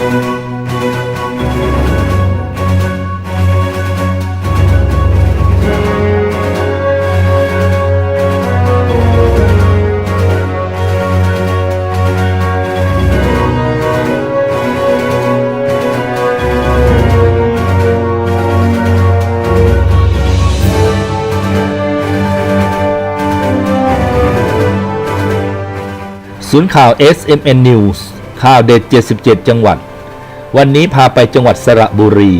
ศูนย์ข่าว SMN News ข่าวเด็ด77จังหวัดวันนี้พาไปจังหวัดสระบุรี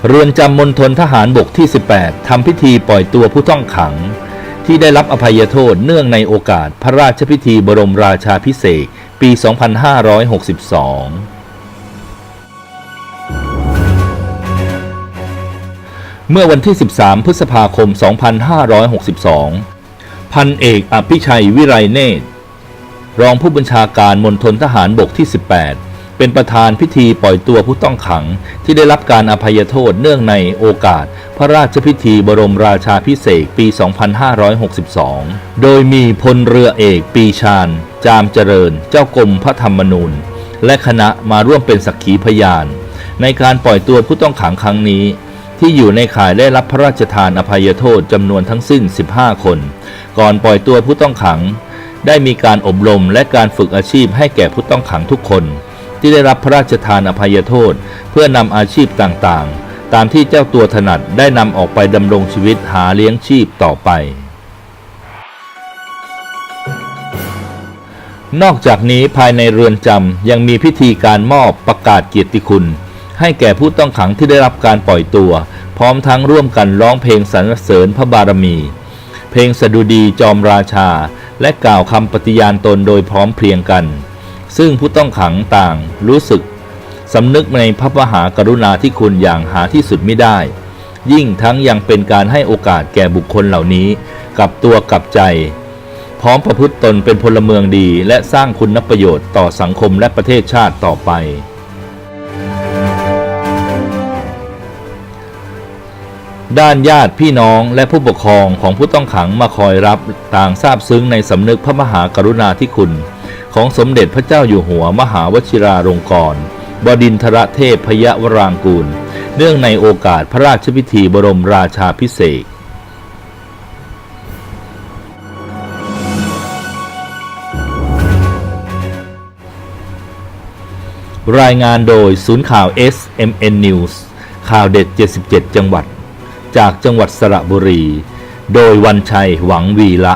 เรือนจำมณฑลทหารบกที่18ทำพิธีปล่อยตัวผู้ต้องขังที่ได้รับอภัยโทษเนื่องในโอกาสพระราชพิธีบรมราชาภิเษกปี 2562เมื่อวันที่ 13 พฤษภาคม 2562 พันเอกอภิชัยวิไลเนตรรองผู้บัญชาการมณฑลทหารบกที่ 18 เป็นประธานพิธีปล่อยตัวผู้ต้องขังที่ได้รับการอภัยโทษเนื่องในโอกาสพระราชพิธีบรมราชาภิเษกปี 2562 โดยมีพลเรือเอกปีชาญ จามเจริญ เจ้ากรมพระธรรมนูญและคณะมาร่วมเป็นสักขีพยานในการปล่อยตัวผู้ต้องขังครั้งนี้ที่อยู่ในข่ายได้รับพระราชทานอภัยโทษจำนวนทั้งสิ้น 15 คนก่อนปล่อยตัวผู้ต้องขังได้มีการอบรมและการฝึกอาชีพให้แก่ผู้ต้องขังทุกคนที่ได้รับพระราชทานอภัยโทษเพื่อนำอาชีพต่างๆตามที่เจ้าตัวถนัดได้นำออกไปดำรงชีวิตหาเลี้ยงชีพต่อไปนอกจากนี้ภายในเรือนจำยังมีพิธีการมอบประกาศเกียรติคุณให้แก่ผู้ต้องขังที่ได้รับการปล่อยตัวพร้อมทั้งร่วมกันร้องเพลงสรรเสริญพระบารมีเพลงสดุดีจอมราชาและกล่าวคำปฏิญาณตนโดยพร้อมเพรียงกันซึ่งผู้ต้องขังต่างรู้สึกสำนึกในพระมหากรุณาธิคุณอย่างหาที่สุดไม่ได้ยิ่งทั้งยังเป็นการให้โอกาสแก่บุคคลเหล่านี้กลับตัวกลับใจพร้อมประพฤติตนเป็นพลเมืองดีและสร้างคุณประโยชน์ต่อสังคมและประเทศชาติต่อไปด้านญาติพี่น้องและผู้ปกครองของผู้ต้องขังมาคอยรับต่างซาบซึ้งในสำนึกพระมหากรุณาธิคุณของสมเด็จพระเจ้าอยู่หัวมหาวชิราลงกรณ์บดินทรเทพยวรางกูลเนื่องในโอกาสพระราชพิธีบรมราชาภิเษกรายงานโดยศูนย์ข่าว SMN News ข่าวเด็ด77จังหวัดจากจังหวัดสระบุรีโดยวันชัยหวังวีระ